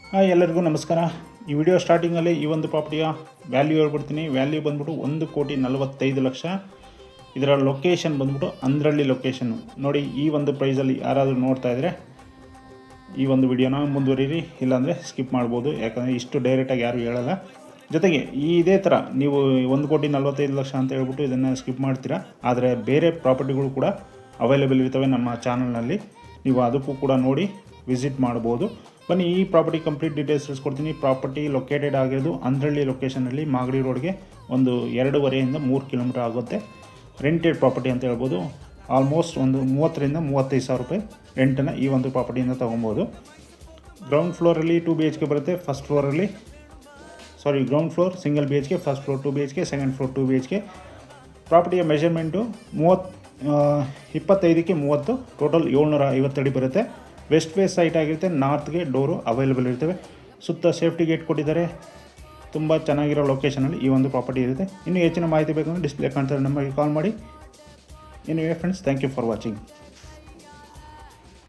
Hi, ಎಲ್ಲರಿಗೂ ನಮಸ್ಕಾರ. ಈ ವಿಡಿಯೋ ಸ್ಟಾರ್ಟಿಂಗಲ್ಲಿ ಈ ಒಂದು ಪ್ರಾಪರ್ಟಿಯ ವ್ಯಾಲ್ಯೂ ಹೇಳ್ಬಿಡ್ತೀನಿ. ವ್ಯಾಲ್ಯೂ ಬಂದ್ಬಿಟ್ಟು 1,45,00,000. ಇದರ ಲೊಕೇಶನ್ ಬಂದ್ಬಿಟ್ಟು ಅಂದ್ರಳ್ಳಿ ಲೊಕೇಶನ್ನು. ನೋಡಿ, ಈ ಒಂದು ಪ್ರೈಸಲ್ಲಿ ಯಾರಾದರೂ ನೋಡ್ತಾ ಇದ್ದರೆ ಈ ಒಂದು ವಿಡಿಯೋನ ಮುಂದುವರಿರಿ, ಇಲ್ಲಾಂದರೆ ಸ್ಕಿಪ್ ಮಾಡ್ಬೋದು. ಯಾಕಂದರೆ ಇಷ್ಟು ಡೈರೆಕ್ಟಾಗಿ ಯಾರು ಹೇಳಲ್ಲ. ಜೊತೆಗೆ ಇದೇ ಥರ ನೀವು 1,45,00,000 ಅಂತ ಹೇಳ್ಬಿಟ್ಟು ಇದನ್ನು ಸ್ಕಿಪ್ ಮಾಡ್ತೀರಾ. ಆದರೆ ಬೇರೆ ಪ್ರಾಪರ್ಟಿಗಳು ಕೂಡ ಅವೈಲೇಬಲ್ ಇರ್ತವೆ ನಮ್ಮ ಚಾನಲ್ನಲ್ಲಿ. ನೀವು ಅದಕ್ಕೂ ಕೂಡ ನೋಡಿ ವಿಸಿಟ್ ಮಾಡ್ಬೋದು. ಬನ್ನಿ, ಈ ಪ್ರಾಪರ್ಟಿ ಕಂಪ್ಲೀಟ್ ಡೀಟೇಲ್ಸ್ ತಿಳಿಸ್ಕೊಡ್ತೀನಿ. ಪ್ರಾಪರ್ಟಿ ಲೊಕೇಟೆಡ್ ಆಗಿರೋದು ಅಂದ್ರಳ್ಳಿ ಲೊಕೇಶನಲ್ಲಿ, ಮಾಗಡಿ ರೋಡ್ಗೆ ಒಂದು 2.5 3 ಕಿಲೋಮೀಟರ್ ಆಗುತ್ತೆ. ರೆಂಟೆಡ್ ಪ್ರಾಪರ್ಟಿ ಅಂತ ಹೇಳ್ಬೋದು. ಆಲ್ಮೋಸ್ಟ್ ಒಂದು 30,000 ರಿಂದ 35,000 ರೂಪಾಯಿ ರೆಂಟನ್ನು ಈ ಒಂದು ಪ್ರಾಪರ್ಟಿಯಿಂದ ತೊಗೊಬೋದು. ಗ್ರೌಂಡ್ ಫ್ಲೋರಲ್ಲಿ 2 BHK ಬರುತ್ತೆ. Ground floor single BHK, first floor 2 BHK, second floor 2 BHK. ಪ್ರಾಪರ್ಟಿಯ ಮೆಷರ್ಮೆಂಟು 25ಕ್ಕೆ 30, ಟೋಟಲ್ 750 ಅಡಿ ಬರುತ್ತೆ. ವೆಸ್ಟ್ ಫೇಸ್ ಸೈಟ್ ಆಗಿರುತ್ತೆ. ನಾರ್ತ್ಗೆ ಡೋರು ಅವೈಲೇಬಲ್ ಇರ್ತವೆ. ಸುತ್ತ ಸೇಫ್ಟಿ ಗೇಟ್ ಕೊಟ್ಟಿದ್ದಾರೆ. ತುಂಬ ಚೆನ್ನಾಗಿರೋ ಲೊಕೇಶನಲ್ಲಿ ಈ ಒಂದು ಪ್ರಾಪರ್ಟಿ ಇರುತ್ತೆ. ಇನ್ನೂ ಹೆಚ್ಚಿನ ಮಾಹಿತಿ ಬೇಕಂದರೆ ಡಿಸ್ಪ್ಲೇ ಕಾಣ್ತಾರೆ, ನಮಗೆ ಕಾಲ್ ಮಾಡಿ. Anyway friends, thank you for watching.